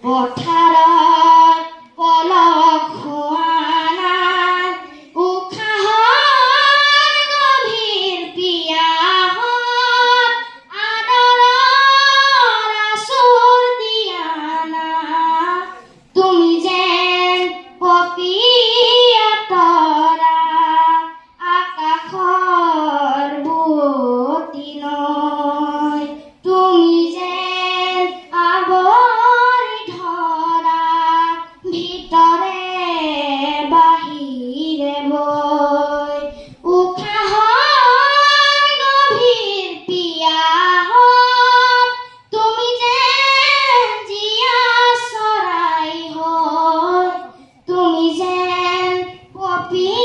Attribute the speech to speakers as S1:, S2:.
S1: পথাৰত পলক খোৱানাত উশাহৰ গভীৰ পিয়াহত আদৰৰ আঁচোৰ দিয়া না তুমি যেন পপীয়া তৰা আকাশৰ বুৱতী নৈ তুমি যেন আৱৰি ধৰা ভিতৰে বাহিৰে বৈ উশাহৰ গভীৰ পিয়াহত তুমি যেন জীয়া চৰাই হৈ তুমি যেন পপী